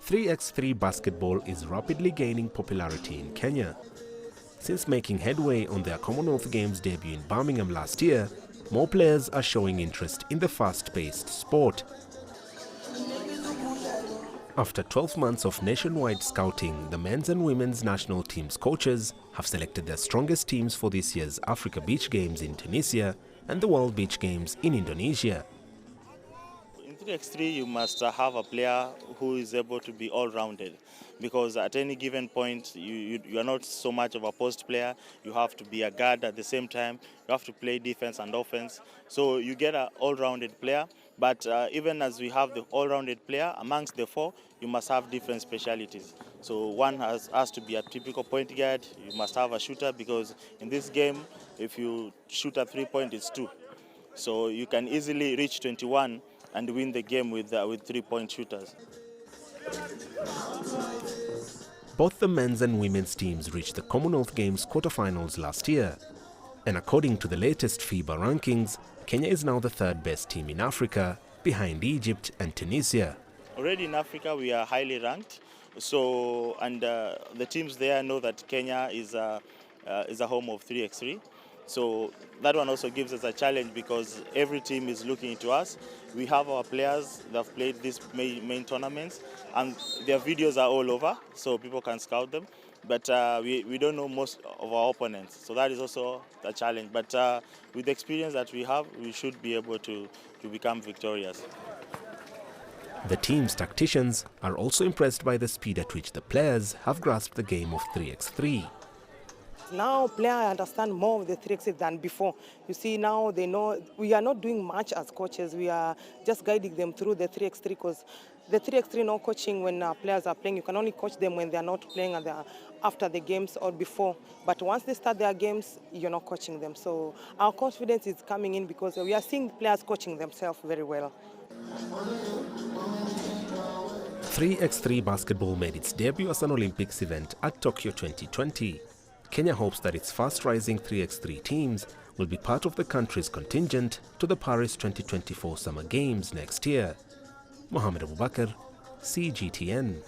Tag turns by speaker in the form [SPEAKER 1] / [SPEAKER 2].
[SPEAKER 1] 3x3 basketball is rapidly gaining popularity in Kenya. Since making headway on their Commonwealth Games debut in Birmingham last year, more players are showing interest in the fast-paced sport. After 12 months of nationwide scouting, the men's and women's national teams coaches have selected their strongest teams for this year's Africa Beach Games in Tunisia and the World Beach Games in Indonesia.
[SPEAKER 2] In 3x3, you must have a player who is able to be all-rounded, because at any given point, you are not so much of a post player. You have to be a guard at the same time. You have to play defense and offense. So you get an all-rounded player. But even as we have the all-rounded player, amongst the four, you must have different specialities. So one has to be a typical point guard. You must have a shooter, because in this game, if you shoot a three-point, it's 2. So you can easily reach 21 and win the game with three-point shooters.
[SPEAKER 1] Both the men's and women's teams reached the Commonwealth Games quarterfinals last year. And according to the latest FIBA rankings, Kenya is now the third best team in Africa, behind Egypt and Tunisia.
[SPEAKER 2] Already in Africa, we are highly ranked. So, and the teams there know that Kenya is a home of 3x3. So that one also gives us a challenge, because every team is looking into us. We have our players that have played these main tournaments, and their videos are all over, so people can scout them. But we don't know most of our opponents, so that is also a challenge. But with the experience that we have, we should be able to become victorious.
[SPEAKER 1] The team's tacticians are also impressed by the speed at which the players have grasped the game of 3x3.
[SPEAKER 3] Now players understand more of the 3x3 than before. You see, now they know we are not doing much as coaches. We are just guiding them through the 3x3, because the 3x3 no coaching when players are playing. You can only coach them when they are not playing after the games or before. But once they start their games, you're not coaching them. So our confidence is coming in, because we are seeing players coaching themselves very well.
[SPEAKER 1] 3x3 basketball made its debut as an Olympics event at Tokyo 2020. Kenya hopes that its fast-rising 3x3 teams will be part of the country's contingent to the Paris 2024 Summer Games next year. Mohamed Abubakar, CGTN.